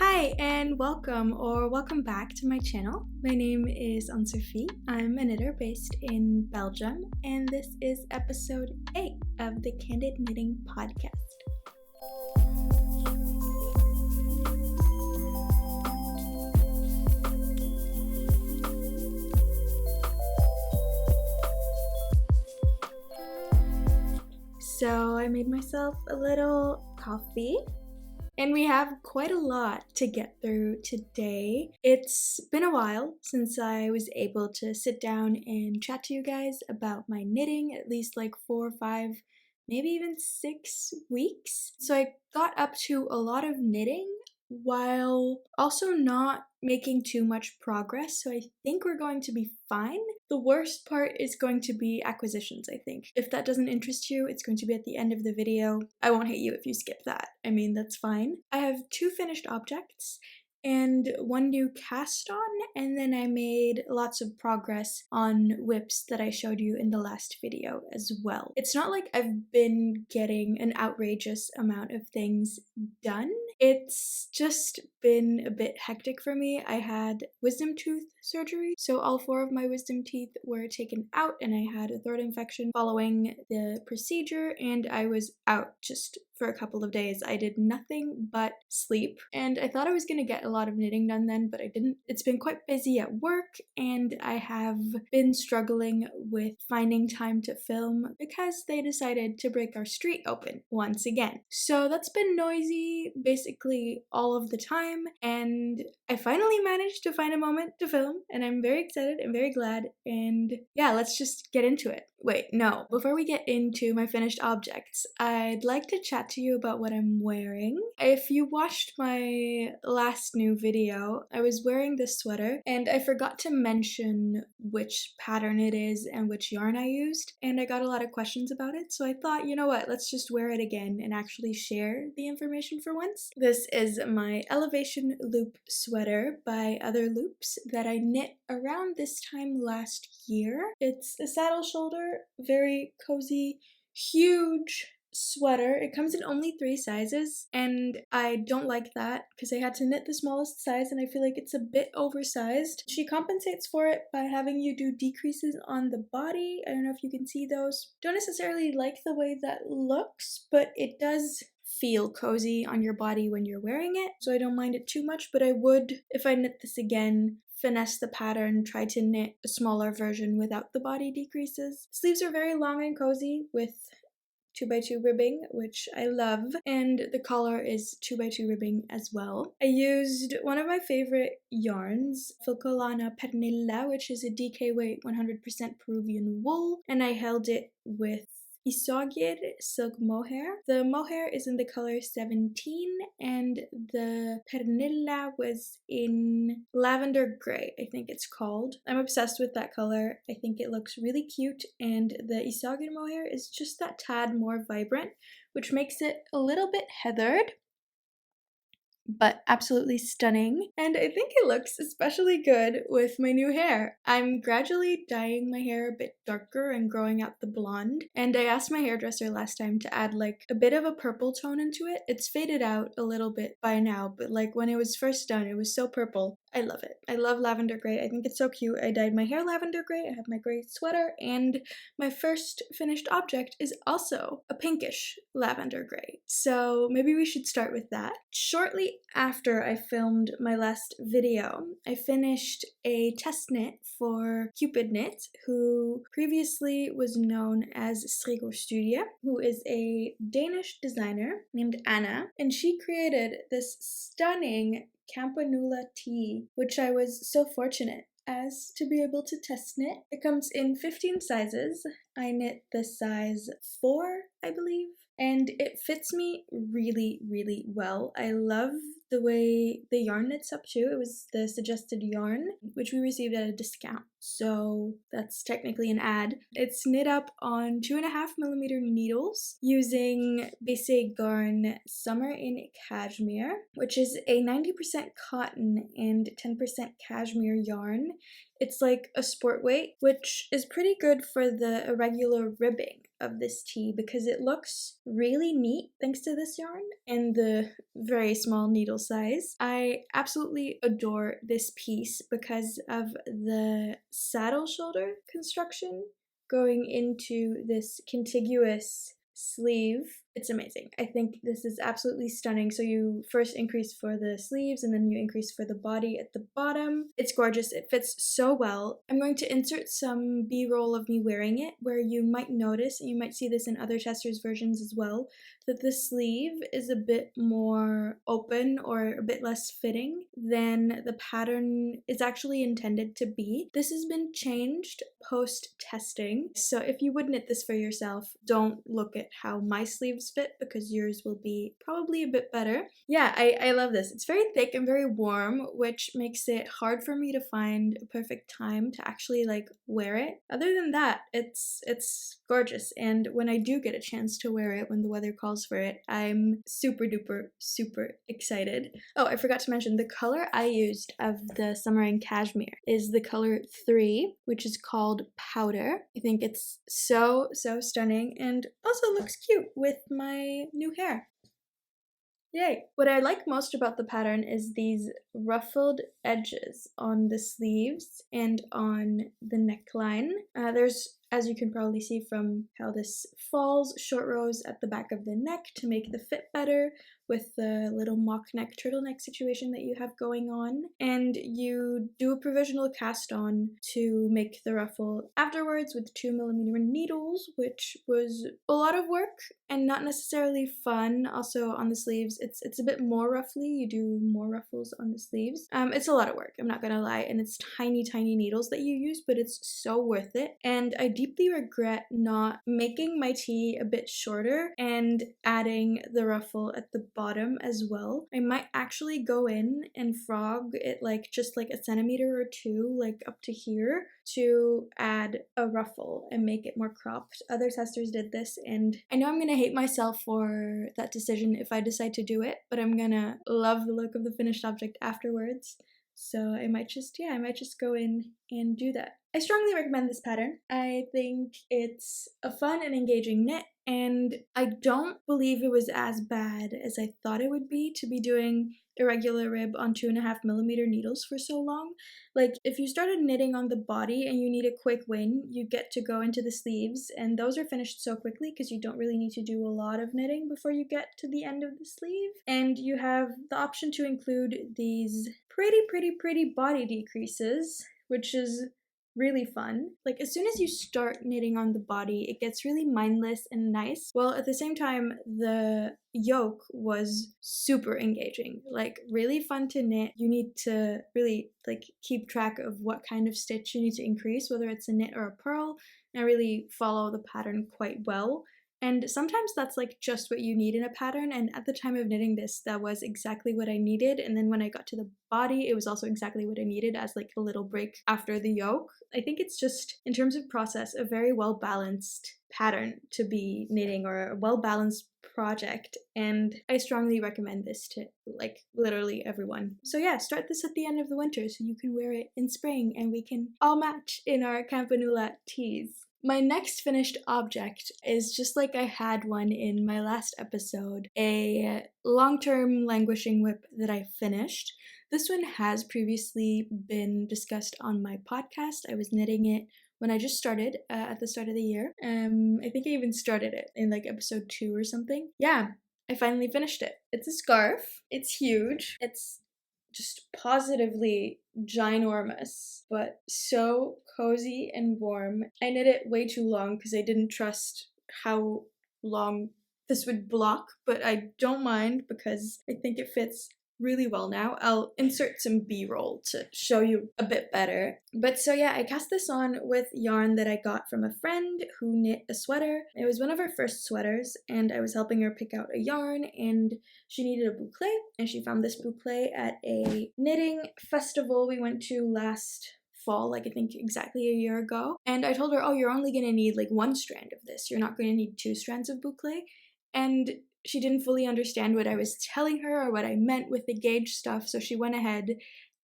Hi and welcome back to my channel. My name is Anne-Sophie. I'm a knitter based in Belgium and this is episode 8 of the Candid Knitting podcast. So I made myself a little coffee. And we have quite a lot to get through today. It's been a while since I was able to sit down and chat to you guys about my knitting, at least like 4 or 5, maybe even 6 weeks. So I got up to a lot of knitting while also not making too much progress, so I think we're going to be fine. The worst part is going to be acquisitions, I think. If that doesn't interest you, it's going to be at the end of the video. I won't hate you if you skip that. I mean, that's fine. I have 2 finished objects and 1 new cast on, and then I made lots of progress on whips that I showed you in the last video as well. It's not like I've been getting an outrageous amount of things done. It's just been a bit hectic for me. I had wisdom tooth surgery, so all 4 of my wisdom teeth were taken out and I had a throat infection following the procedure, and I was out just for a couple of days. I did nothing but sleep, and I thought I was gonna get a lot of knitting done then, but I didn't. It's been quite busy at work and I have been struggling with finding time to film because they decided to break our street open once again. So that's been noisy basically all of the time, and I finally managed to find a moment to film, and I'm very excited and very glad, and yeah, let's just get into it. Wait, no, before we get into my finished objects, I'd like to chat to you about what I'm wearing. If you watched my last new video, I was wearing this sweater, and I forgot to mention which pattern it is and which yarn I used, and I got a lot of questions about it, so I thought, you know what, let's just wear it again and actually share the information for once. This is my Elevation Loop sweater by Other Loops that I knit around this time last year. It's a saddle shoulder, very cozy, huge sweater. It comes in only 3 sizes, and I don't like that because I had to knit the smallest size and I feel like it's a bit oversized. She compensates for it by having you do decreases on the body. I don't know if you can see those. Don't necessarily like the way that looks, but it does feel cozy on your body when you're wearing it, so I don't mind it too much, but I would, if I knit this again, finesse the pattern, try to knit a smaller version without the body decreases. Sleeves are very long and cozy with 2x2 ribbing, which I love, and the collar is 2x2 ribbing as well. I used one of my favorite yarns, filcolana petronilla, which is a DK weight 100% Peruvian wool, and I held it with Isogir silk mohair. The mohair is in the color 17 and the petronilla was in lavender gray, I think it's called. I'm obsessed with that color. I think it looks really cute, and the Isogir mohair is just that tad more vibrant, which makes it a little bit heathered, but absolutely stunning, and I think it looks especially good with my new hair. I'm gradually dyeing my hair a bit darker and growing out the blonde, and I asked my hairdresser last time to add like a bit of a purple tone into it. It's faded out a little bit by now, but like when it was first done, it was so purple. I love it. I love lavender gray. I think it's so cute. I dyed my hair lavender gray. I have my gray sweater, and my first finished object is also a pinkish lavender gray. So maybe we should start with that. Shortly after I filmed my last video, I finished a test knit for Cupid Knit, who previously was known as Strikkstudie, who is a Danish designer named Anna, and she created this stunning CAMPANULA tee, which I was so fortunate as to be able to test knit. It comes in 15 sizes. I knit the size 4, I believe, and it fits me really, really well. I love the way the yarn knits up too. It was the suggested yarn, which we received at a discount, so that's technically an ad. It's knit up on 2.5mm needles using bcgarn Summer in Cashmere, which is a 90% cotton and 10% cashmere yarn. It's like a sport weight, which is pretty good for the irregular ribbing of this tee because it looks really neat thanks to this yarn and the very small needle size. I absolutely adore this piece because of the saddle shoulder construction going into this contiguous sleeve. It's amazing. I think this is absolutely stunning. So you first increase for the sleeves and then you increase for the body at the bottom. It's gorgeous. It fits so well. I'm going to insert some b-roll of me wearing it where you might notice, and you might see this in other testers' versions as well, that the sleeve is a bit more open or a bit less fitting than the pattern is actually intended to be. This has been changed post-testing. So if you would knit this for yourself, don't look at how my sleeves fit because yours will be probably a bit better. Yeah, I love this. It's very thick and very warm, which makes it hard for me to find a perfect time to actually like wear it. Other than that, it's gorgeous, and when I do get a chance to wear it when the weather calls for it, I'm super duper super excited. Oh, I forgot to mention the color I used of the summer in cashmere is the color 3, which is called powder. I think it's so stunning and also looks cute with my new hair. Yay! What I like most about the pattern is these ruffled edges on the sleeves and on the neckline. There's, as you can probably see from how this falls, short rows at the back of the neck to make the fit better with the little mock neck turtleneck situation that you have going on. And you do a provisional cast on to make the ruffle afterwards with 2mm needles, which was a lot of work and not necessarily fun. Also on the sleeves, it's a bit more ruffly. You do more ruffles on the sleeves. It's a lot of work, I'm not gonna lie, and it's tiny needles that you use, but it's so worth it. And I deeply regret not making my tee a bit shorter and adding the ruffle at the bottom as well. I might actually go in and frog it like just like a centimeter or 2, like up to here, to add a ruffle and make it more cropped. Other testers did this, and I know I'm gonna hate myself for that decision if I decide to do it, but I'm gonna love the look of the finished object afterwards. So I might just go in and do that. I strongly recommend this pattern. I think it's a fun and engaging knit, and I don't believe it was as bad as I thought it would be to be doing irregular rib on 2.5mm needles for so long. Like, if you started knitting on the body and you need a quick win, you get to go into the sleeves, and those are finished so quickly because you don't really need to do a lot of knitting before you get to the end of the sleeve. And you have the option to include these pretty body decreases, which is really fun. Like, as soon as you start knitting on the body, it gets really mindless and nice, while at the same time the yoke was super engaging, like really fun to knit. You need to really like keep track of what kind of stitch you need to increase, whether it's a knit or a purl, and really follow the pattern quite well. And sometimes that's like just what you need in a pattern, and at the time of knitting this, that was exactly what I needed. And then when I got to the body, it was also exactly what I needed as like a little break after the yoke. I think it's just, in terms of process, a very well-balanced pattern to be knitting, or a well-balanced project, and I strongly recommend this to like literally everyone. So yeah, start this at the end of the winter so you can wear it in spring and we can all match in our Campanula tees. My next finished object is just like I had one in my last episode, a long-term languishing whip that I finished. This one has previously been discussed on my podcast. I was knitting it when I just started at the start of the year. I think I even started it in like episode 2 or something. Yeah, I finally finished it. It's a scarf. It's huge. It's just positively ginormous, but so cozy and warm. I knit it way too long because I didn't trust how long this would block, but I don't mind because I think it fits really well now. I'll insert some b-roll to show you a bit better. But so yeah, I cast this on with yarn that I got from a friend who knit a sweater. It was one of her first sweaters, and I was helping her pick out a yarn, and she needed a boucle, and she found this boucle at a knitting festival we went to last fall, like I think exactly a year ago. And I told her, oh, you're only gonna need like 1 strand of this. You're not gonna need 2 strands of boucle. And she didn't fully understand what I was telling her or what I meant with the gauge stuff, so she went ahead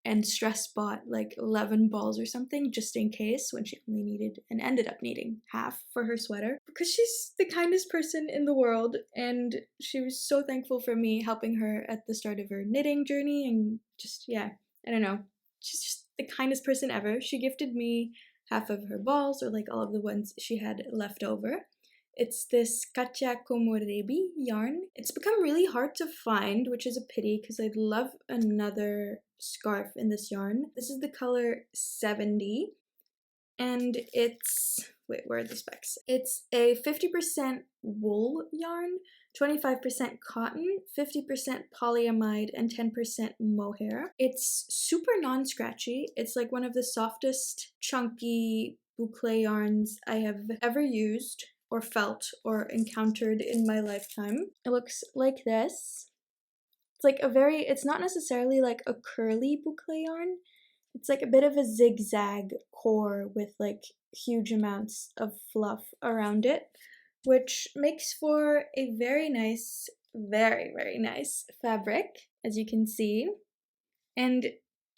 and stress bought like 11 balls or something just in case when she only needed and ended up needing half for her sweater because she's the kindest person in the world, and she was so thankful for me helping her at the start of her knitting journey. And just, yeah, I don't know, she's just the kindest person ever. She gifted me half of her balls, or like all of the ones she had left over. It's this katia komorebi yarn. It's become really hard to find, which is a pity because I'd love another scarf in this yarn. This is the color 70, and it's, wait, where are the specs? It's a 50% wool yarn, 25% cotton, 50% polyamide, and 10% mohair. It's super non-scratchy. It's like one of the softest, chunky boucle yarns I have ever used or felt or encountered in my lifetime. It looks like this. It's like a very, it's not necessarily like a curly boucle yarn. It's like a bit of a zigzag core with like huge amounts of fluff around it, which makes for a very nice, very, very nice fabric, as you can see. And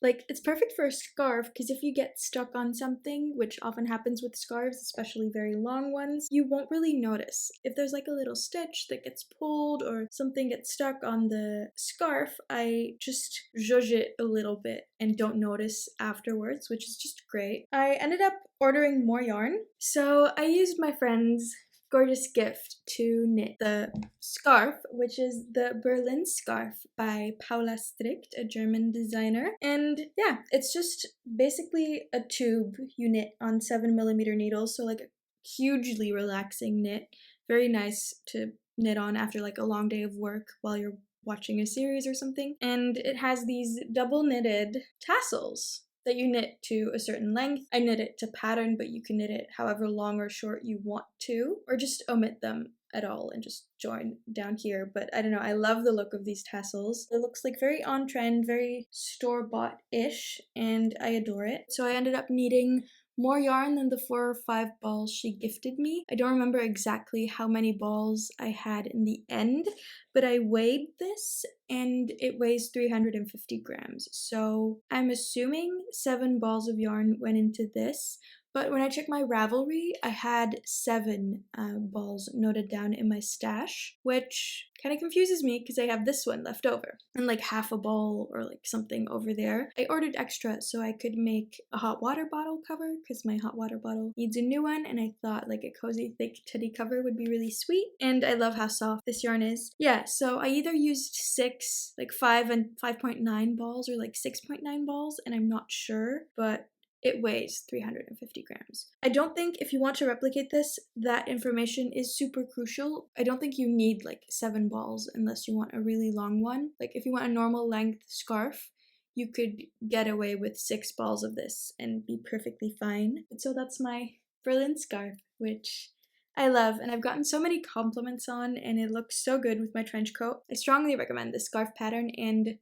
like, it's perfect for a scarf because if you get stuck on something, which often happens with scarves, especially very long ones, you won't really notice. If there's like a little stitch that gets pulled or something gets stuck on the scarf, I just zhuzh it a little bit and don't notice afterwards, which is just great. I ended up ordering more yarn, so I used my friend's gorgeous gift to knit the scarf, which is the Berlin scarf by Paulastrickt, a German designer. And yeah, it's just basically a tube you knit on 7mm needles, so like a hugely relaxing knit. Very nice to knit on after like a long day of work while you're watching a series or something. And it has these double knitted tassels that you knit to a certain length. I knit it to pattern, but you can knit it however long or short you want to, or just omit them at all and just join down here. But I don't know, I love the look of these tassels. It looks like very on trend, very store-bought-ish, and I adore it. So I ended up needing more yarn than the 4 or 5 balls she gifted me. I don't remember exactly how many balls I had in the end, but I weighed this and it weighs 350 grams. So I'm assuming 7 balls of yarn went into this. But when I checked my Ravelry, I had 7 balls noted down in my stash, which kind of confuses me because I have this one left over and like half a ball or like something over there. I ordered extra so I could make a hot water bottle cover because my hot water bottle needs a new one, and I thought like a cozy thick teddy cover would be really sweet, and I love how soft this yarn is. Yeah, so I either used 6, like 5 and 5.9 balls or like 6.9 balls, and I'm not sure, but it weighs 350 grams. I don't think if you want to replicate this, that information is super crucial. I don't think you need like 7 balls unless you want a really long one. Like if you want a normal length scarf, you could get away with 6 balls of this and be perfectly fine. And so that's my Berlin scarf, which I love, and I've gotten so many compliments on, and it looks so good with my trench coat. I strongly recommend this scarf pattern and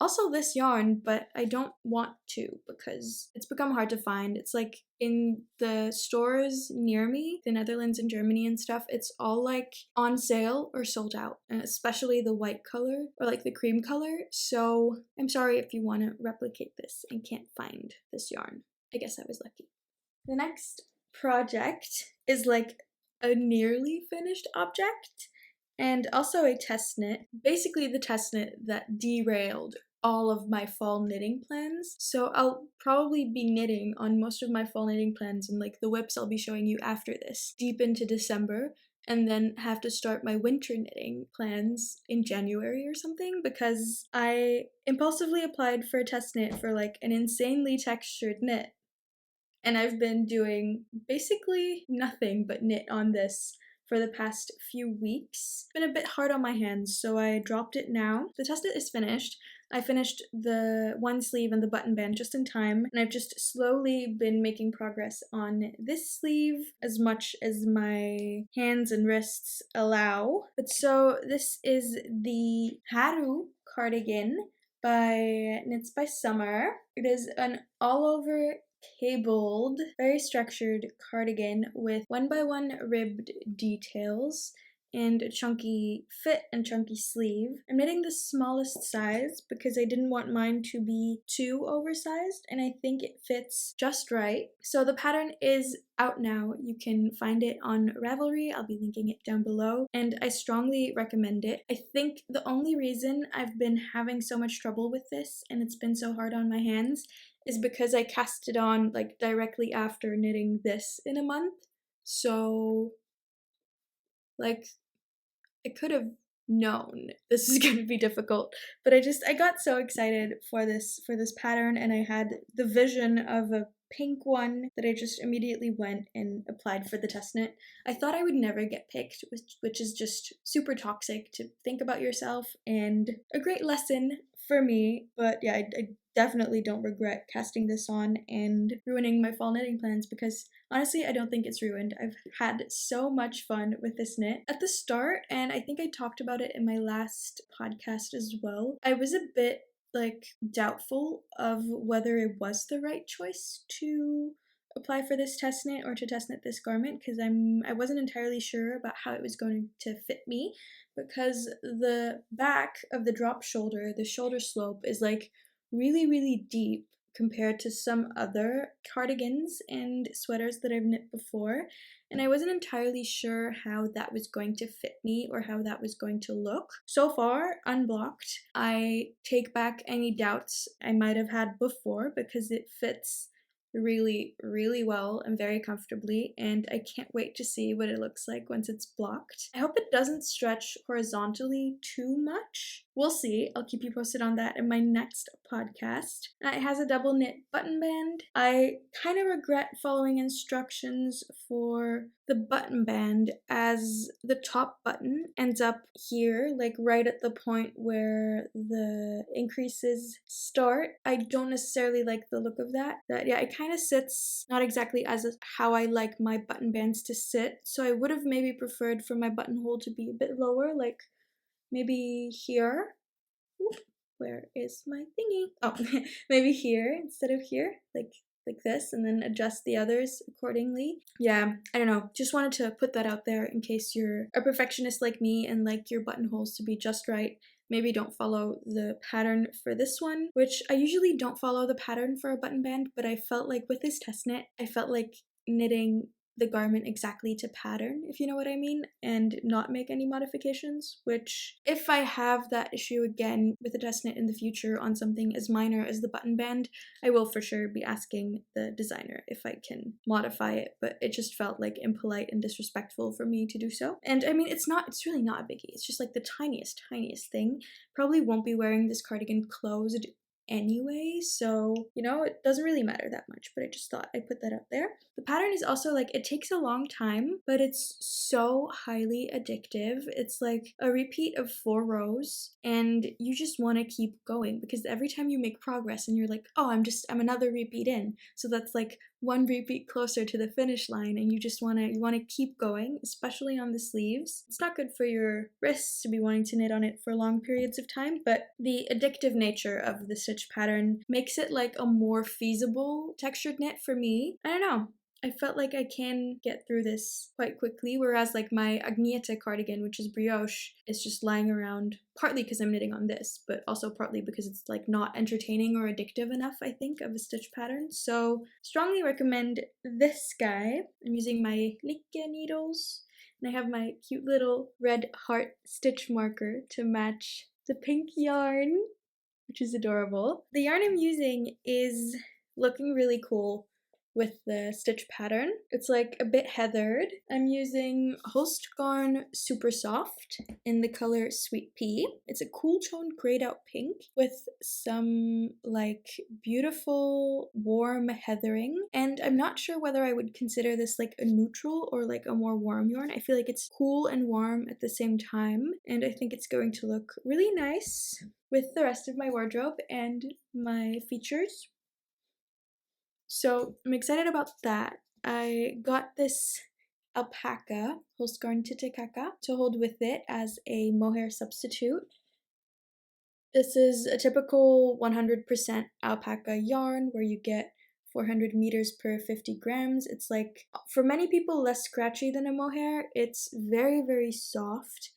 also this yarn, but I don't want to because it's become hard to find. It's like in the stores near me, the Netherlands and Germany and stuff, it's all like on sale or sold out, and especially the white color or like the cream color. So I'm sorry if you want to replicate this and can't find this yarn. I guess I was lucky. The next project is like a nearly finished object and also a test knit. Basically the test knit that derailed all of my fall knitting plans. So I'll probably be knitting on most of my fall knitting plans and like the whips I'll be showing you after this, deep into December, and then have to start my winter knitting plans in January or something because I impulsively applied for a test knit for like an insanely textured knit. And I've been doing basically nothing but knit on this for the past few weeks. It's been a bit hard on my hands, so I dropped it now. The test knit is finished. I finished the one sleeve and the button band just in time, and I've just slowly been making progress on this sleeve as much as my hands and wrists allow. But so this is the Haru cardigan by Knits by Summer. It is an all-over cabled, very structured cardigan with 1x1 ribbed details, and a chunky fit and chunky sleeve. I'm knitting the smallest size because I didn't want mine to be too oversized, and I think it fits just right. So the pattern is out now. You can find it on Ravelry. I'll be linking it down below, and I strongly recommend it. I think the only reason I've been having so much trouble with this and it's been so hard on my hands is because I cast it on like directly after knitting this in a month. So like I could have known this is going to be difficult, but I got so excited for this pattern, and I had the vision of a pink one that I just immediately went and applied for the test knit. I thought I would never get picked, which is just super toxic to think about yourself and a great lesson for me. But yeah, I definitely don't regret casting this on and ruining my fall knitting plans, because honestly, I don't think it's ruined. I've had so much fun with this knit. At the start, and I think I talked about it in my last podcast as well, I was a bit like doubtful of whether it was the right choice to apply for this test knit or to test knit this garment, because I wasn't entirely sure about how it was going to fit me, because the back of the drop shoulder, the shoulder slope, is like really deep compared to some other cardigans and sweaters that I've knit before, and I wasn't entirely sure how that was going to fit me or how that was going to look. So far, unblocked, I take back any doubts I might have had before, because it fits really well and very comfortably, and I can't wait to see what it looks like once it's blocked. I hope it doesn't stretch horizontally too much. We'll see. I'll keep you posted on that in my next podcast. It has a double knit button band. I kind of regret following instructions for the button band, as the top button ends up here, like right at the point where the increases start. I don't necessarily like the look of that. Yeah, it kind of sits not exactly as how I like my button bands to sit, so I would have maybe preferred for my buttonhole to be a bit lower, like maybe here. Oop, where is my thingy? Oh, maybe here instead of here, like this, and then adjust the others accordingly. Yeah, I don't know. Just wanted to put that out there in case you're a perfectionist like me and like your buttonholes to be just right. Maybe don't follow the pattern for this one, which I usually don't follow the pattern for a button band, but I felt like with this test knit, I felt like knitting the garment exactly to pattern, if you know what I mean, and not make any modifications, which if I have that issue again with a test knit in the future on something as minor as the button band, I will for sure be asking the designer if I can modify it, but it just felt like impolite and disrespectful for me to do so. And I mean, it's really not a biggie. It's just like the tiniest thing. Probably won't be wearing this cardigan closed anyway, so you know, it doesn't really matter that much, but I just thought I'd put that out there. The pattern is also like, it takes a long time, but it's so highly addictive. It's like a repeat of 4 rows, and you just want to keep going, because every time you make progress and you're like, oh, I'm another repeat in, so that's like 1 repeat closer to the finish line, and you want to keep going, especially on the sleeves. It's not good for your wrists to be wanting to knit on it for long periods of time, but the addictive nature of the stitch pattern makes it like a more feasible textured knit for me. I don't know. I felt like I can get through this quite quickly, whereas like my Agnieszka cardigan, which is brioche, is just lying around, partly because I'm knitting on this, but also partly because it's like not entertaining or addictive enough, I think, of a stitch pattern. So strongly recommend this guy. I'm using my Like needles, and I have my cute little red heart stitch marker to match the pink yarn, which is adorable. The yarn I'm using is looking really cool with the stitch pattern. It's like a bit heathered. I'm using Holst garn Supersoft in the color Sweet Pea. It's a cool toned grayed out pink with some like beautiful warm heathering, and I'm not sure whether I would consider this like a neutral or like a more warm yarn. I feel like it's cool and warm at the same time, and I think it's going to look really nice with the rest of my wardrobe and my features. So I'm excited about that. I got this alpaca, holst garn titicaca, to hold with it as a mohair substitute. This is a typical 100% alpaca yarn where you get 400 meters per 50 grams. It's like, for many people, less scratchy than a mohair. It's very, very soft.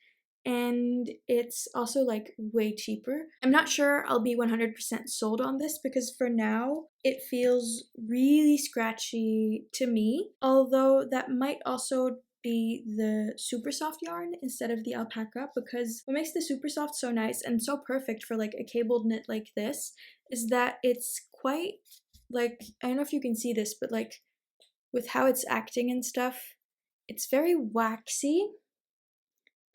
And it's also like way cheaper. I'm not sure I'll be 100% sold on this because for now it feels really scratchy to me, although that might also be the super soft yarn instead of the alpaca, because what makes the super soft so nice and so perfect for like a cabled knit like this is that it's quite like, I don't know if you can see this, but like with how it's acting and stuff, it's very waxy.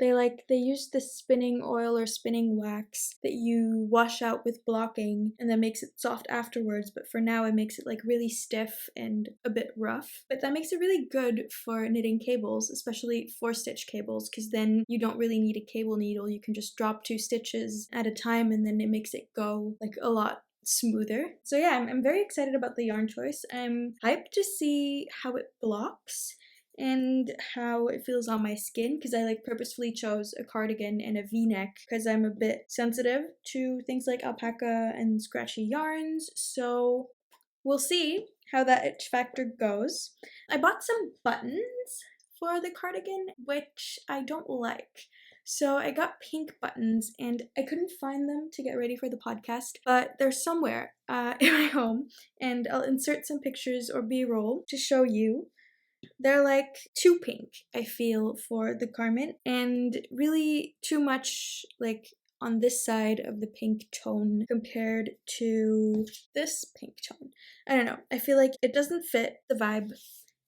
They use the spinning oil or spinning wax that you wash out with blocking and that makes it soft afterwards, but for now it makes it like really stiff and a bit rough. But that makes it really good for knitting cables, especially 4-stitch cables, because then you don't really need a cable needle. You can just drop 2 stitches at a time and then it makes it go like a lot smoother. So yeah, I'm very excited about the yarn choice. I'm hyped to see how it blocks and how it feels on my skin, because I like purposefully chose a cardigan and a v-neck because I'm a bit sensitive to things like alpaca and scratchy yarns. So we'll see how that itch factor goes. I bought some buttons for the cardigan, which I don't like. So I got pink buttons and I couldn't find them to get ready for the podcast, but they're somewhere in my home, and I'll insert some pictures or b-roll to show you. They're like too pink, I feel, for the garment, and really too much like on this side of the pink tone compared to this pink tone. I don't know, I feel like it doesn't fit the vibe,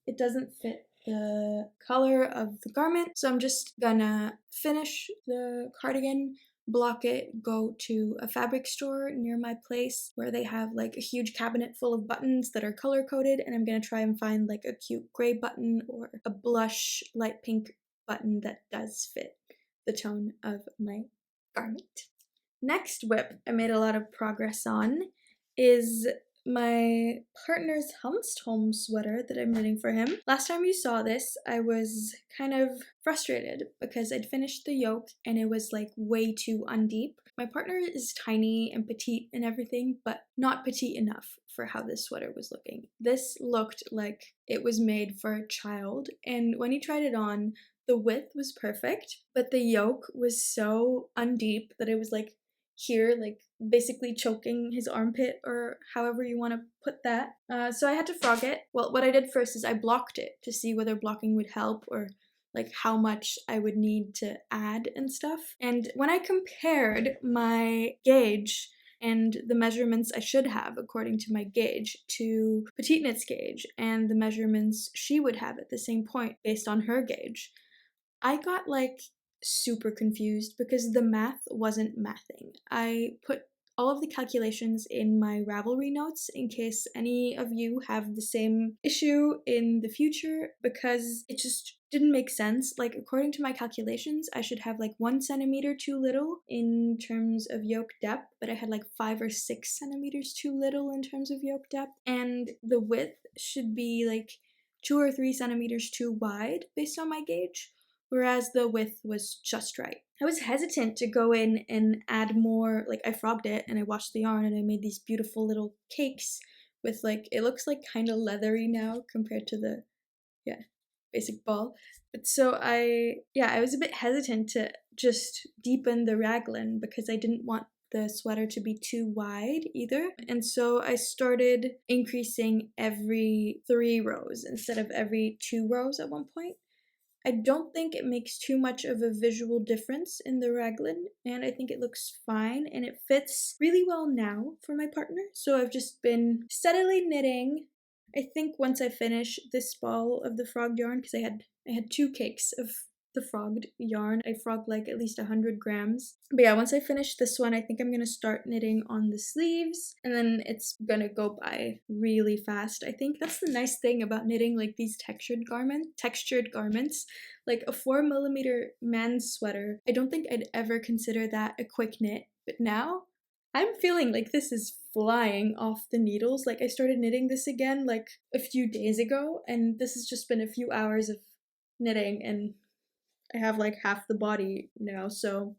it doesn't fit the color of the garment, so I'm just gonna finish the cardigan, block it, go to a fabric store near my place where they have like a huge cabinet full of buttons that are color coded, and I'm gonna try and find like a cute gray button or a blush light pink button that does fit the tone of my garment. Next whip I made a lot of progress on is my partner's HANSTHOLM sweater that I'm knitting for him. Last time you saw this, I was kind of frustrated because I'd finished the yoke and it was like way too undeep. My partner is tiny and petite and everything, but not petite enough for how this sweater was looking. This looked like it was made for a child, and when he tried it on, the width was perfect, but the yoke was so undeep that it was like here, like basically choking his armpit, or however you want to put that. So I had to frog it. Well, what I did first is I blocked it to see whether blocking would help or like how much I would need to add and stuff. And when I compared my gauge and the measurements I should have according to my gauge to petiteknit's gauge and the measurements she would have at the same point based on her gauge, I got like super confused because the math wasn't mathing. I put all of the calculations in my Ravelry notes in case any of you have the same issue in the future, because it just didn't make sense. Like, according to my calculations, I should have like 1 centimeter too little in terms of yoke depth, but I had like 5 or 6 centimeters too little in terms of yoke depth, and the width should be like 2 or 3 centimeters too wide based on my gauge, whereas the width was just right. I was hesitant to go in and add more, like I frogged it and I washed the yarn and I made these beautiful little cakes with like, it looks like kind of leathery now compared to the, basic ball. But so I was a bit hesitant to just deepen the raglan because I didn't want the sweater to be too wide either. And so I started increasing every 3 rows instead of every 2 rows at one point. I don't think it makes too much of a visual difference in the raglan, and I think it looks fine, and it fits really well now for my partner. So I've just been steadily knitting. I think once I finish this ball of the frogged yarn, because I had 2 cakes of the frogged yarn. I frogged like at least 100 grams. But yeah, once I finish this one, I think I'm gonna start knitting on the sleeves, and then it's gonna go by really fast. I think that's the nice thing about knitting like these textured garments. Like a 4mm man's sweater, I don't think I'd ever consider that a quick knit, but now I'm feeling like this is flying off the needles. Like, I started knitting this again like a few days ago, and this has just been a few hours of knitting, and I have like half the body now, so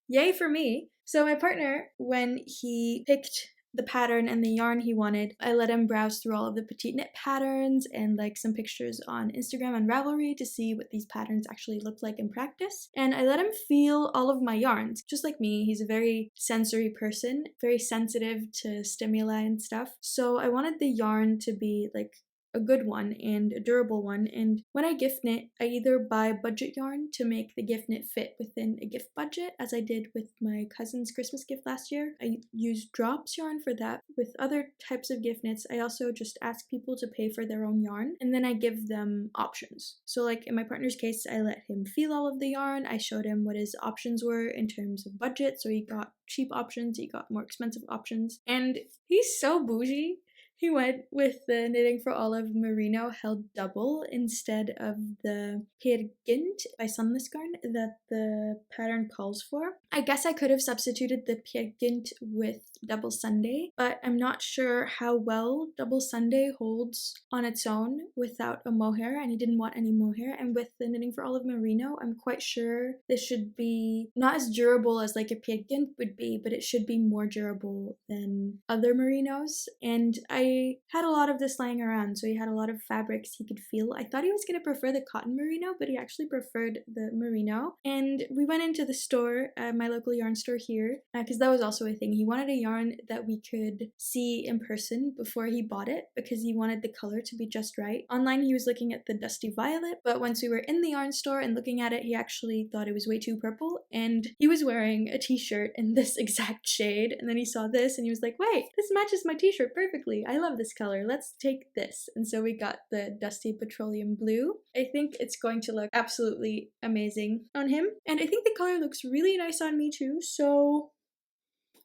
yay for me. So my partner, when he picked the pattern and the yarn he wanted. I let him browse through all of the petiteknit patterns and like some pictures on Instagram and Ravelry to see what these patterns actually look like in practice. And I let him feel all of my yarns. Just like me, he's a very sensory person, very sensitive to stimuli and stuff. So I wanted the yarn to be like a good one and a durable one, and when I gift knit, I either buy budget yarn to make the gift knit fit within a gift budget, as I did with my cousin's Christmas gift last year. I use drops yarn for that. With other types of gift knits, I also just ask people to pay for their own yarn, and then I give them options. So like in my partner's case, I let him feel all of the yarn. I showed him what his options were in terms of budget, so he got cheap options, he got more expensive options, and he's so bougie. He went with the Knitting for Olive merino held double instead of the petiteknit by Sandnesgarn that the pattern calls for. I guess I could have substituted the petiteknit with double Sunday, but I'm not sure how well double Sunday holds on its own without a mohair, and he didn't want any mohair. And with the Knitting for Olive merino, I'm quite sure this should be not as durable as like a petiteknit would be, but it should be more durable than other merinos. And I had a lot of this lying around, so he had a lot of fabrics he could feel. I thought he was going to prefer the cotton merino, but he actually preferred the merino. And we went into the store, my local yarn store here, because that was also a thing. He wanted a yarn that we could see in person before he bought it, because he wanted the color to be just right. Online he was looking at the dusty violet, but once we were in the yarn store and looking at it, he actually thought it was way too purple, and he was wearing a t-shirt in this exact shade, and then he saw this and he was like, wait, this matches my t-shirt perfectly. I love this color, let's take this. And so we got the dusty petroleum blue. I think it's going to look absolutely amazing on him, and I think the color looks really nice on me too, so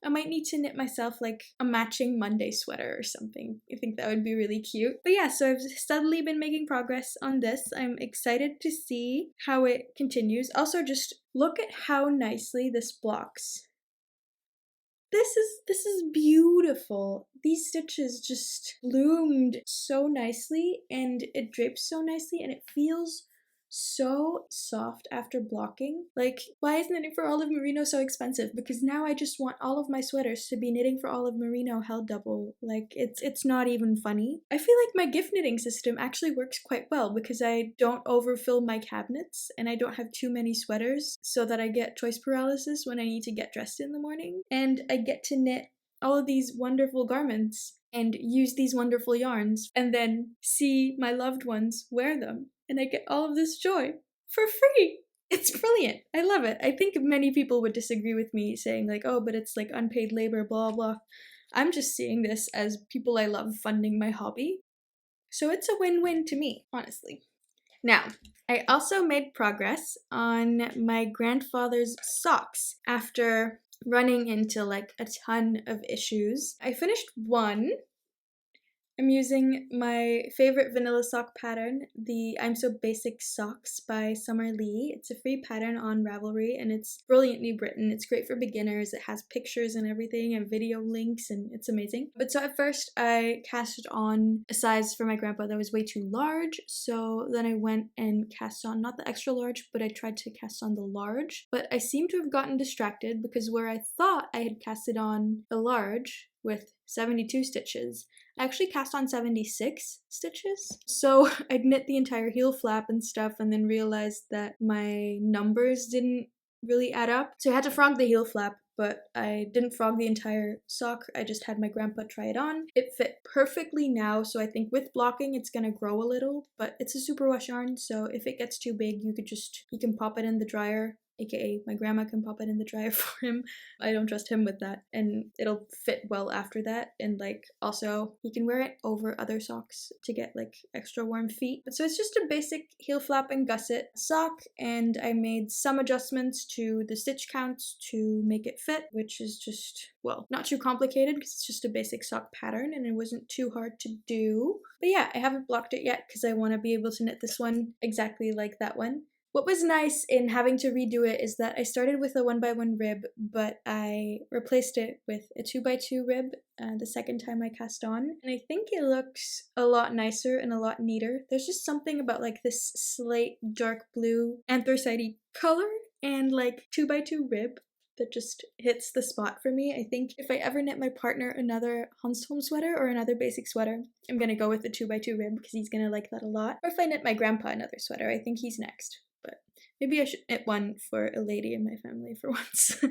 I might need to knit myself like a matching Monday sweater or something. I think that would be really cute. But yeah, so I've steadily been making progress on this. I'm excited to see how it continues. Also, just look at how nicely this blocks. This is beautiful. These stitches just loomed so nicely, and it drapes so nicely, and it feels so soft after blocking. Like, why is Knitting for Olive merino so expensive? Because now I just want all of my sweaters to be Knitting for Olive merino held double. Like, it's not even funny. I feel like my gift knitting system actually works quite well because I don't overfill my cabinets and I don't have too many sweaters so that I get choice paralysis when I need to get dressed in the morning. And I get to knit all of these wonderful garments and use these wonderful yarns and then see my loved ones wear them. And I get all of this joy for free. It's brilliant. I love it. I think many people would disagree with me saying like, oh, but it's like unpaid labor, blah, blah. I'm just seeing this as people I love funding my hobby. So it's a win-win to me, honestly. Now, I also made progress on my grandfather's socks after running into like a ton of issues. I finished one. I'm using my favorite vanilla sock pattern, the I'm So Basic Socks by Summer Lee. It's a free pattern on Ravelry and it's brilliantly written. It's great for beginners. It has pictures and everything and video links and it's amazing. But so at first I cast on a size for my grandpa that was way too large. So then I went and cast on not the extra large, but I tried to cast on the large. But I seem to have gotten distracted because where I thought I had casted on a large with 72 stitches, I actually cast on 76 stitches. So I'd knit the entire heel flap and stuff and then realized that my numbers didn't really add up. So I had to frog the heel flap, but I didn't frog the entire sock. I just had my grandpa try it on. It fit perfectly now, so I think with blocking it's gonna grow a little, but it's a superwash yarn, so if it gets too big, you can pop it in the dryer. AKA my grandma can pop it in the dryer for him. I don't trust him with that, and it'll fit well after that, and like also he can wear it over other socks to get like extra warm feet. So it's just a basic heel flap and gusset sock, and I made some adjustments to the stitch counts to make it fit, which is just, well, not too complicated because it's just a basic sock pattern and it wasn't too hard to do. But yeah, I haven't blocked it yet because I want to be able to knit this one exactly like that one. What was nice in having to redo it is that I started with a 1x1 rib, but I replaced it with a 2x2 rib the second time I cast on. And I think it looks a lot nicer and a lot neater. There's just something about like this slate dark blue anthracite color and like 2x2 rib that just hits the spot for me. I think if I ever knit my partner another HANSTHOLM sweater or another basic sweater, I'm gonna go with the 2x2 rib because he's gonna like that a lot. Or if I knit my grandpa another sweater, I think he's next. But maybe I should knit one for a lady in my family for once.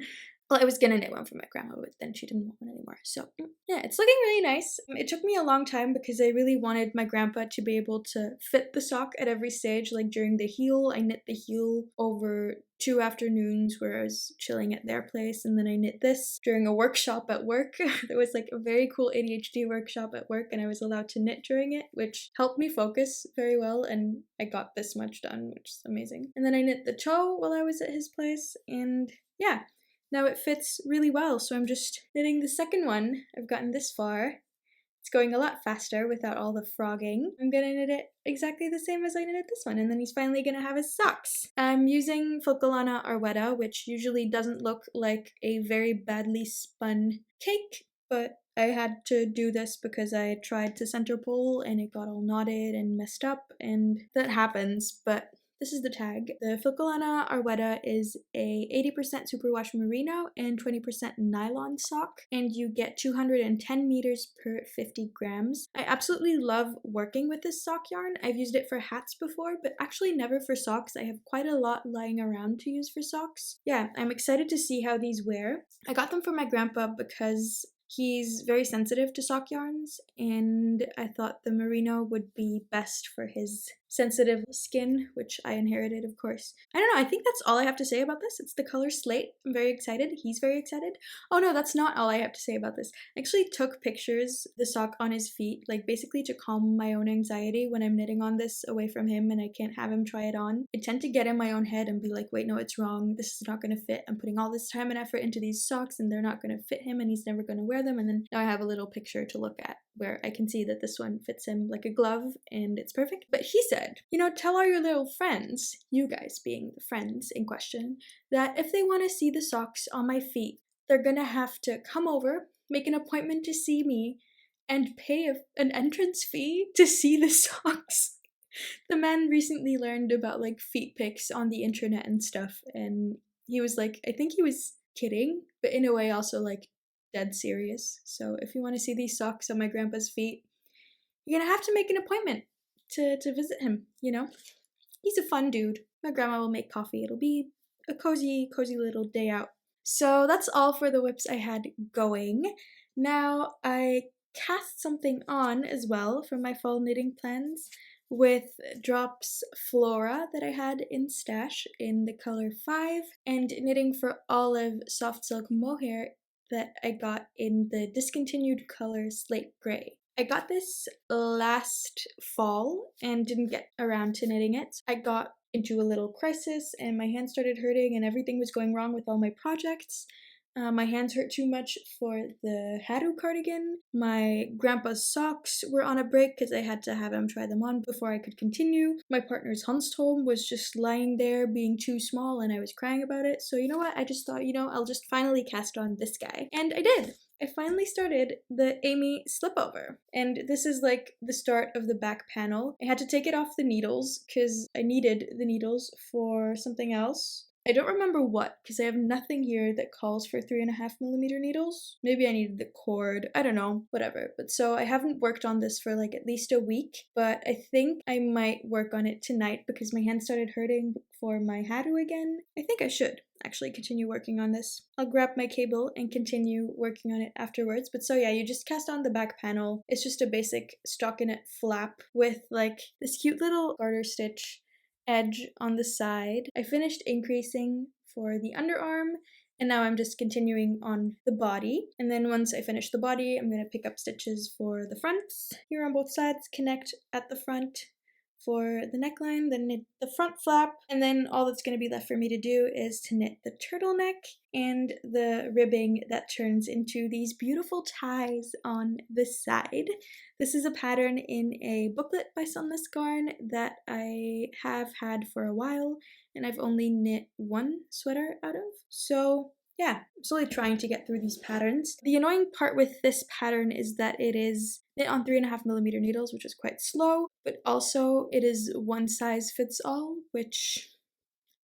Well, I was gonna knit one for my grandma, but then she didn't want one anymore. So yeah, it's looking really nice. It took me a long time because I really wanted my grandpa to be able to fit the sock at every stage. Like during the heel, I knit the heel over 2 afternoons where I was chilling at their place, and then I knit this during a workshop at work. There was like a very cool ADHD workshop at work, and I was allowed to knit during it, which helped me focus very well, and I got this much done, which is amazing. And then I knit the toe while I was at his place, and yeah. Now it fits really well, so I'm just knitting the second one. I've gotten this far. It's going a lot faster without all the frogging. I'm gonna knit it exactly the same as I knitted this one, and then he's finally gonna have his socks. I'm using filcolana arwetta, which usually doesn't look like a very badly spun cake, but I had to do this because I tried to center pull and it got all knotted and messed up, and that happens, but this is the tag. The filcolana arwetta is a 80% superwash merino and 20% nylon sock, and you get 210 meters per 50 grams. I absolutely love working with this sock yarn. I've used it for hats before, but actually never for socks. I have quite a lot lying around to use for socks. Yeah, I'm excited to see how these wear. I got them for my grandpa because he's very sensitive to sock yarns, and I thought the merino would be best for his sensitive skin, which I inherited, of course. I don't know, I think that's all I have to say about this. It's the color slate. I'm very excited. He's very excited. Oh no, that's not all I have to say about this. I actually took pictures, the sock on his feet, like basically to calm my own anxiety when I'm knitting on this away from him and I can't have him try it on. I tend to get in my own head and be like, wait, no, it's wrong. This is not going to fit. I'm putting all this time and effort into these socks and they're not going to fit him and he's never going to wear them. And then now I have a little picture to look at where I can see that this one fits him like a glove and it's perfect. But he said, you know, tell all your little friends, you guys being the friends in question, that if they want to see the socks on my feet, they're gonna have to come over, make an appointment to see me, and pay an entrance fee to see the socks. The man recently learned about like feet pics on the internet and stuff, and he was like, I think he was kidding, but in a way also like dead serious. So if you want to see these socks on my grandpa's feet, you're gonna have to make an appointment to visit him, you know? He's a fun dude. My grandma will make coffee. It'll be a cozy little day out. So that's all for the whips I had going. Now I cast something on as well for my fall knitting plans with drops Flora that I had in stash in the color 5 and knitting for Olive soft silk mohair that I got in the discontinued color slate gray. I got this last fall and didn't get around to knitting it. I got into a little crisis and my hands started hurting and everything was going wrong with all my projects. My hands hurt too much for the Haru cardigan. My grandpa's socks were on a break because I had to have him try them on before I could continue. My partner's HANSTHOLM was just lying there being too small and I was crying about it. So you know what? I just thought, you know, I'll just finally cast on this guy. And I did. I finally started the Amy SLIPOVER, and this is like the start of the back panel. I had to take it off the needles because I needed the needles for something else. I don't remember what, because I have nothing here that calls for 3.5mm needles. Maybe I needed the cord, I don't know, whatever. But so I haven't worked on this for like at least a week, but I think I might work on it tonight because my hand started hurting for my Haru again. I think I should actually continue working on this. I'll grab my cable and continue working on it afterwards. But so yeah, you just cast on the back panel. It's just a basic stockinette flap with like this cute little garter stitch edge on the side. I finished increasing for the underarm and now I'm just continuing on the body. And then once I finish the body, I'm going to pick up stitches for the fronts here on both sides, connect at the front for the neckline, then knit the front flap, and then all that's going to be left for me to do is to knit the turtleneck and the ribbing that turns into these beautiful ties on the side. This is a pattern in a booklet by Sandnesgarn that I have had for a while, and I've only knit one sweater out of. So yeah, I'm slowly trying to get through these patterns. The annoying part with this pattern is that it is knit on 3.5mm needles, which is quite slow, but also it is one size fits all, which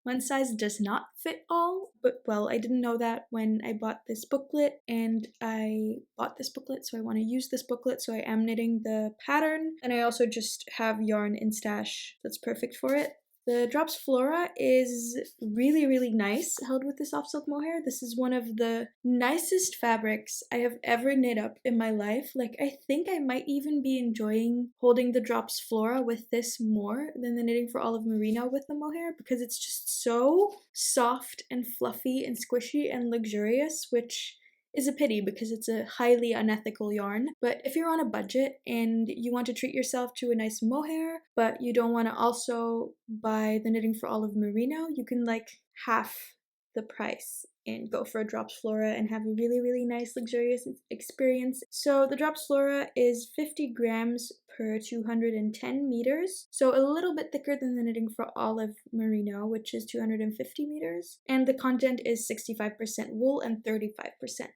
one size does not fit all, but well, I didn't know that when I bought this booklet, and I bought this booklet, so I want to use this booklet, so I am knitting the pattern, and I also just have yarn in stash that's perfect for it. The Drops Flora is really, really nice held with the soft silk mohair. This is one of the nicest fabrics I have ever knit up in my life. Like, I think I might even be enjoying holding the Drops Flora with this more than the Knitting for Olive Merino with the mohair, because it's just so soft and fluffy and squishy and luxurious, which is a pity because it's a highly unethical yarn. But if you're on a budget and you want to treat yourself to a nice mohair, but you don't want to also buy the Knitting for Olive Merino, you can like half the price and go for a Drops Flora and have a really, really nice luxurious experience. So the Drops Flora is 50 grams per 210 meters, so a little bit thicker than the Knitting for Olive Merino, which is 250 meters, and the content is 65% wool and 35%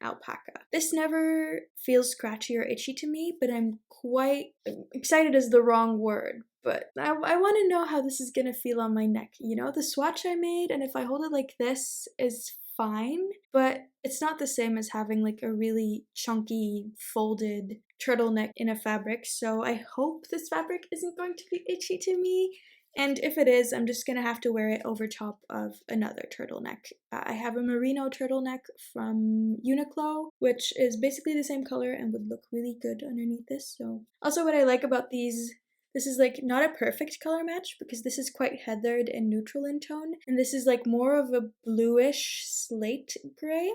alpaca. This never feels scratchy or itchy to me, but I'm quite excited is the wrong word, but I want to know how this is gonna feel on my neck. You know, the swatch I made, and if I hold it like this is fine, but it's not the same as having like a really chunky folded turtleneck in a fabric, so I hope this fabric isn't going to be itchy to me, and if it is, I'm just gonna have to wear it over top of another turtleneck. I have a merino turtleneck from Uniqlo, which is basically the same color and would look really good underneath this. So also what I like about these, this is like not a perfect color match because this is quite heathered and neutral in tone, and this is like more of a bluish slate gray,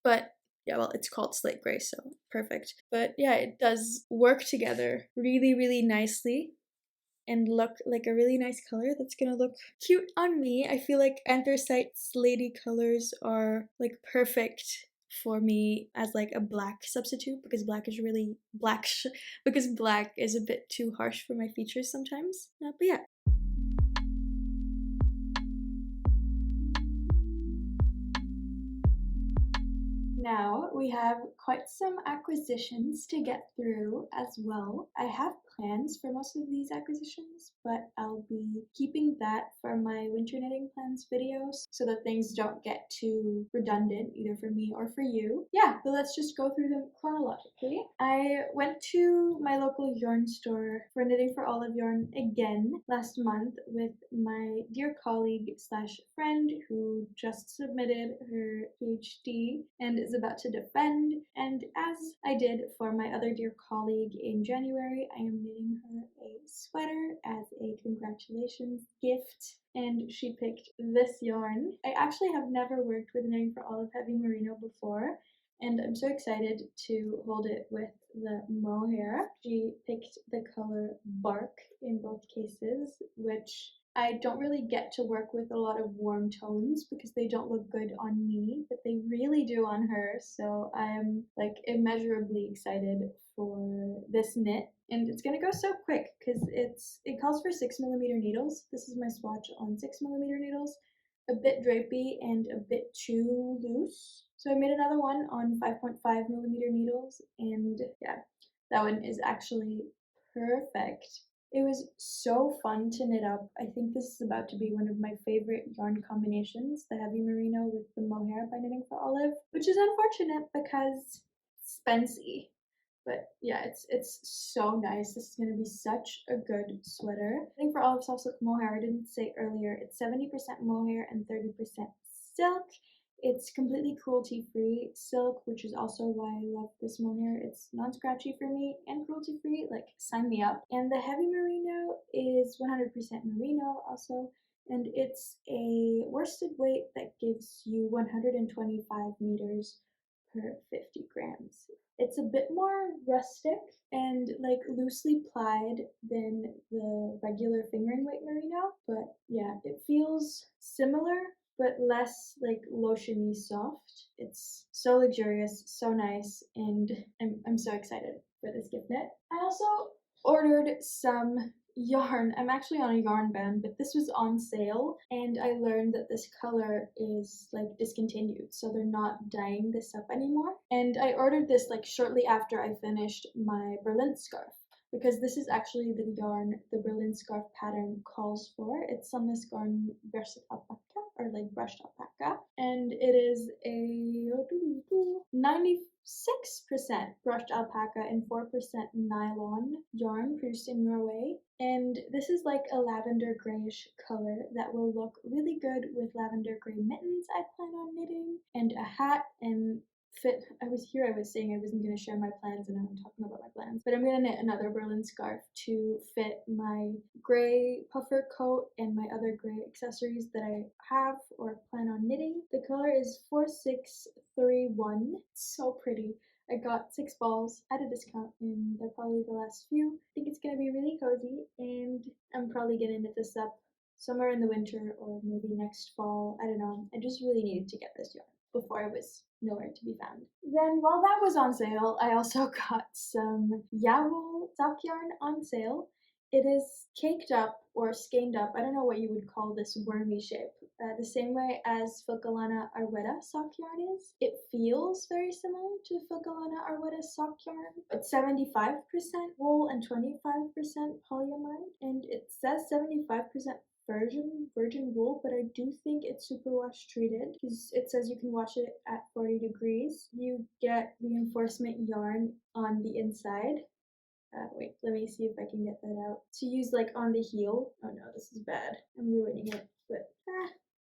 but yeah, well, it's called slate gray, so perfect. But yeah, it does work together really, really nicely and look like a really nice color that's gonna look cute on me. I feel like anthracite slatey colors are like perfect for me as like a black substitute, because black is really because black is a bit too harsh for my features sometimes. But yeah. Now we have quite some acquisitions to get through as well. I have plans for most of these acquisitions, but I'll be keeping that for my winter knitting plans videos so that things don't get too redundant either for me or for you. Yeah, but let's just go through them chronologically. I went to my local yarn store for Knitting for Olive yarn again last month with my dear colleague slash friend who just submitted her PhD and is about to defend, and as I did for my other dear colleague in January, I am knitting her a sweater as a congratulations gift, and she picked this yarn. I actually have never worked with Knitting for Olive Heavy Merino before, and I'm so excited to hold it with the mohair. She picked the color Bark in both cases, which I don't really get to work with a lot of warm tones because they don't look good on me, but they really do on her, so I'm like immeasurably excited for this knit. And it's gonna go so quick because it calls for 6mm needles. This is my swatch on 6mm needles, a bit drapey and a bit too loose. So I made another one on 5.5mm needles, and yeah, that one is actually perfect. It was so fun to knit up. I think this is about to be one of my favorite yarn combinations, the heavy merino with the mohair by Knitting for Olive, which is unfortunate because it's expensive. But yeah, it's so nice. This is going to be such a good sweater. Knitting for Olive soft silk mohair, I didn't say earlier, it's 70% mohair and 30% silk. It's completely cruelty-free silk, which is also why I love this mohair. It's non-scratchy for me and cruelty-free, like sign me up. And the heavy merino is 100% merino also, and it's a worsted weight that gives you 125 meters per 50 grams. It's a bit more rustic and like loosely plied than the regular fingering weight merino, but yeah, it feels similar but less like lotiony soft. It's so luxurious, so nice, and I'm so excited for this gift knit. I also ordered some yarn. I'm actually on a yarn ban, but this was on sale, and I learned that this color is like discontinued, so they're not dyeing this up anymore. And I ordered this like shortly after I finished my Berlin scarf. because this is actually the yarn the Berlin scarf pattern calls for. It's sandnesgarn brushed alpaca, or like brushed alpaca, and it is a 96% brushed alpaca and 4% nylon yarn produced in Norway. And this is like a lavender grayish color that will look really good with lavender gray mittens I plan on knitting, and a hat and fit. I was saying I wasn't going to share my plans, and now I'm talking about my plans. But I'm going to knit another Berlin scarf to fit my gray puffer coat and my other gray accessories that I have or plan on knitting. The color is 4631. It's so pretty. I got 6 balls at a discount, and they're probably the last few. I think it's going to be really cozy, and I'm probably going to knit this up somewhere in the winter or maybe next fall. I don't know. I just really needed to get this yarn before it was nowhere to be found. Then while that was on sale, I also got some Yowl sock yarn on sale. It is caked up or skeined up, I don't know what you would call this wormy shape, the same way as filcolana arwetta sock yarn is. It feels very similar to filcolana arwetta sock yarn. It's 75% wool and 25% polyamide, and it says 75% virgin wool, but I do think it's superwash treated because it says you can wash it at 40 degrees. You get reinforcement yarn on the inside. Wait, let me see if I can get that out. To use like on the heel. Oh no, this is bad. I'm ruining it, but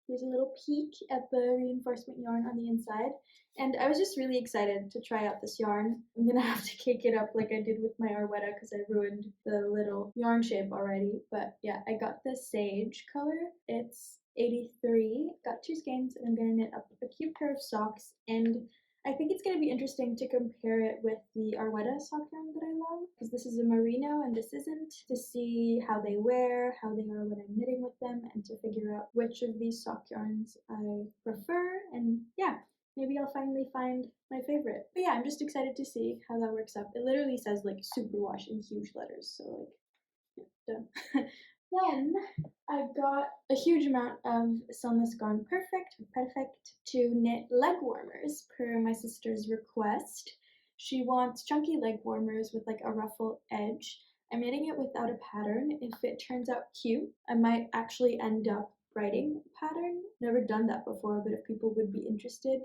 here's a little peek at the reinforcement yarn on the inside. And I was just really excited to try out this yarn. I'm gonna have to cake it up like I did with my Arwetta because I ruined the little yarn shape already. But yeah, I got the sage color. It's 83. Got 2 skeins, and I'm gonna knit up a cute pair of socks. And I think it's going to be interesting to compare it with the Arwetta sock yarn that I love, because this is a merino and this isn't, to see how they wear, how they are when I'm knitting with them, and to figure out which of these sock yarns I prefer. And yeah, maybe I'll finally find my favorite. But yeah, I'm just excited to see how that works out. It literally says like superwash in huge letters, so like, yeah, done. Then I got a huge amount of sandnesgarn perfect to knit leg warmers per my sister's request. She wants chunky leg warmers with like a ruffle edge. I'm knitting it without a pattern. If it turns out cute, I might actually end up writing a pattern. Never done that before, but if people would be interested,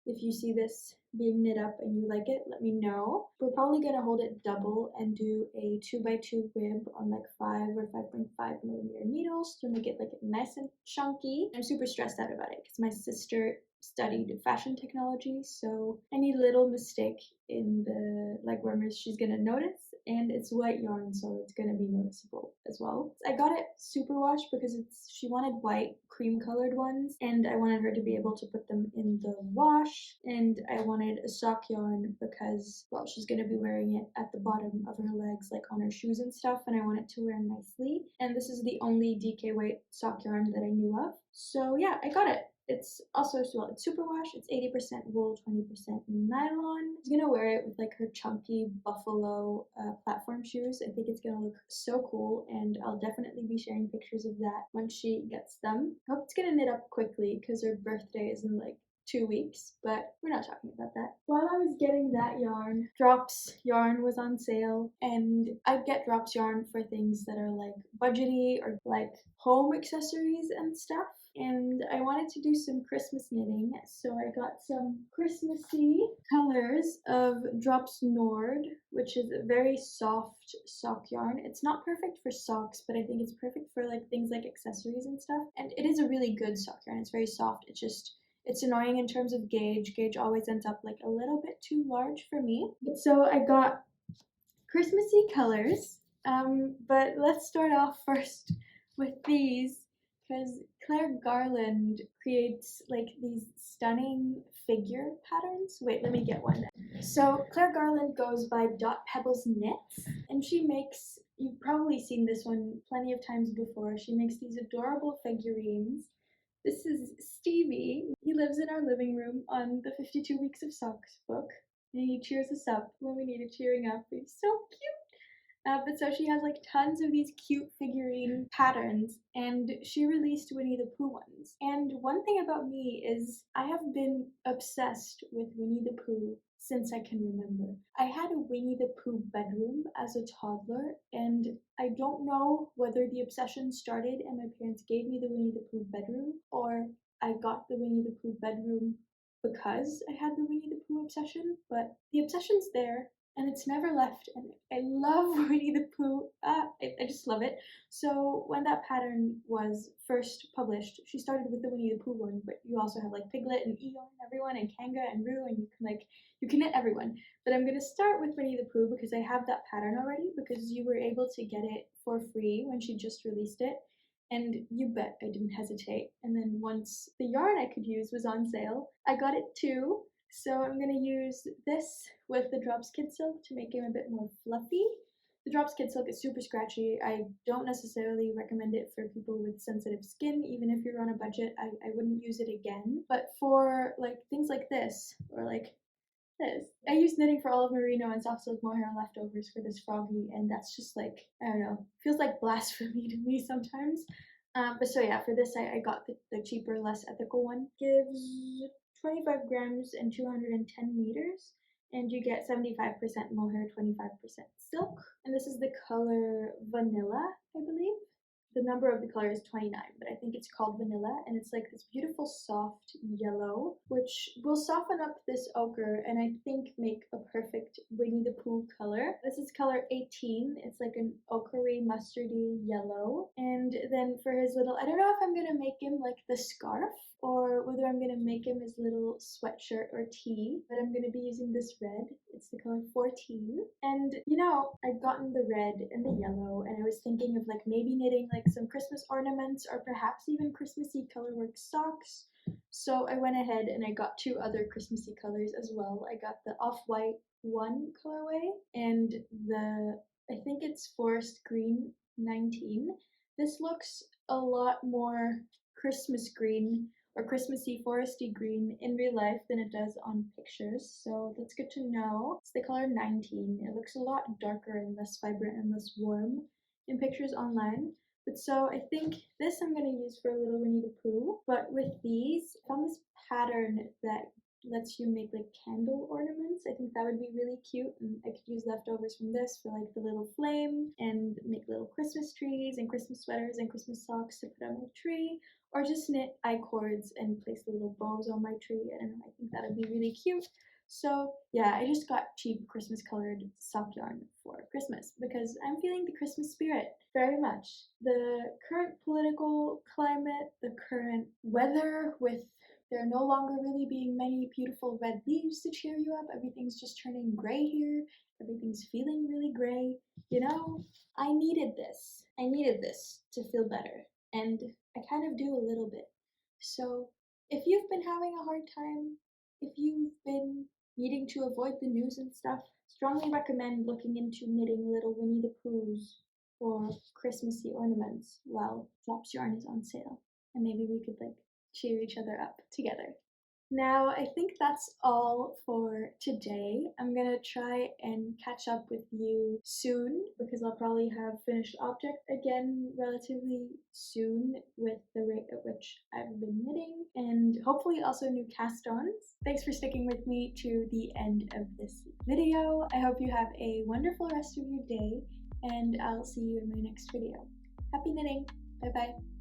if you see this being knit up and you like it, let me know. We're probably gonna hold it double and do a 2x2 rib on like 5 or 5.5 millimeter needles to make it like nice and chunky. I'm super stressed out about it because my sister studied fashion technology, so any little mistake in the leg warmers she's gonna notice, and it's white yarn, so it's gonna be noticeable as well. I got it superwash because she wanted white cream colored ones, and I wanted her to be able to put them in the wash, and I wanted a sock yarn because, well, she's gonna be wearing it at the bottom of her legs, like on her shoes and stuff, and I want it to wear nicely. And this is the only DK white sock yarn that I knew of, so yeah, I got it. It's also, well, it's superwash. It's 80% wool, 20% nylon. She's gonna wear it with like her chunky buffalo platform shoes. I think it's gonna look so cool, and I'll definitely be sharing pictures of that once she gets them. I hope it's gonna knit up quickly because her birthday is in like 2 weeks, but we're not talking about that. While I was getting that yarn, Drops yarn was on sale, and I get Drops yarn for things that are like budgety or like home accessories and stuff. And I wanted to do some Christmas knitting, so I got some Christmassy colors of Drops Nord, which is a very soft sock yarn. It's not perfect for socks, but I think it's perfect for like things like accessories and stuff. And it is a really good sock yarn. It's very soft. It's annoying in terms of gauge. Gauge always ends up like a little bit too large for me. So I got Christmassy colors, but let's start off first with these, because Claire Garland creates like these stunning figure patterns. Wait, let me get one. So Claire Garland goes by Dot Pebbles Knits, and she makes, you've probably seen this one plenty of times before, she makes these adorable figurines. This is Stevie. He lives in our living room on the 52 Weeks of Socks book, and he cheers us up when we need a cheering up. He's so cute. But so she has like tons of these cute figurine patterns, and she released Winnie the Pooh ones. And one thing about me is I have been obsessed with Winnie the Pooh since I can remember. I had a Winnie the Pooh bedroom as a toddler, and I don't know whether the obsession started and my parents gave me the Winnie the Pooh bedroom, or I got the Winnie the Pooh bedroom because I had the Winnie the Pooh obsession, but the obsession's there and it's never left, and I love Winnie the Pooh. I just love it. So when that pattern was first published, she started with the Winnie the Pooh one, but you also have like Piglet and Eeyore and everyone, and Kanga and Roo, and you can knit everyone. But I'm gonna start with Winnie the Pooh because I have that pattern already, because you were able to get it for free when she just released it. And you bet I didn't hesitate. And then once the yarn I could use was on sale, I got it too. So I'm going to use this with the Drops Kid Silk to make it a bit more fluffy. The Drops Kid Silk is super scratchy. I don't necessarily recommend it for people with sensitive skin. Even if you're on a budget, I wouldn't use it again. But for like things like this, or like this, I use knitting for olive merino and soft silk mohair and leftovers for this froggy, and that's just like, I don't know, feels like blasphemy to me sometimes. But so yeah, for this I got the cheaper, less ethical one. Gives 25 grams and 210 meters, and you get 75% mohair, 25% silk. And this is the color Vanilla, I believe. The number of the color is 29, but I think it's called Vanilla, and it's like this beautiful soft yellow, which will soften up this ochre and I think make a perfect Winnie the Pooh color. This is color 18. It's like an ochre mustardy yellow. And then for his little, I don't know if I'm gonna make him like the scarf or whether I'm gonna make him his little sweatshirt or tee, but I'm gonna be using this red. It's the color 14. And you know, I'd gotten the red and the yellow, and I was thinking of like maybe knitting like some Christmas ornaments or perhaps even Christmassy colorwork socks. So I went ahead and I got two other Christmassy colors as well. I got the off-white 1 colorway and the, I think it's forest green 19. This looks a lot more Christmas green or Christmassy foresty green in real life than it does on pictures, so that's good to know. It's the color 19. It looks a lot darker and less vibrant and less warm in pictures online. But so I think this I'm going to use for a little Winnie the Pooh. But with these, I found this pattern that lets you make like candle ornaments. I think that would be really cute, and I could use leftovers from this for like the little flame and make little Christmas trees and Christmas sweaters and Christmas socks to put on my tree, or just knit I-cords and place little bows on my tree. I don't know, I think that would be really cute. So yeah, I just got cheap Christmas colored sock yarn for Christmas because I'm feeling the Christmas spirit very much. The current political climate, the current weather with there no longer really being many beautiful red leaves to cheer you up. Everything's just turning gray here. Everything's feeling really gray. You know, I needed this. I needed this to feel better. And I kind of do a little bit. So if you've been having a hard time, if you've been needing to avoid the news and stuff, strongly recommend looking into knitting little Winnie the Poohs or Christmassy ornaments while Drops yarn is on sale. And maybe we could like cheer each other up together. Now, I think that's all for today. I'm gonna try and catch up with you soon because I'll probably have finished object again relatively soon with the rate at which I've been knitting, and hopefully also new cast-ons. Thanks for sticking with me to the end of this video. I hope you have a wonderful rest of your day, and I'll see you in my next video. Happy knitting! Bye bye!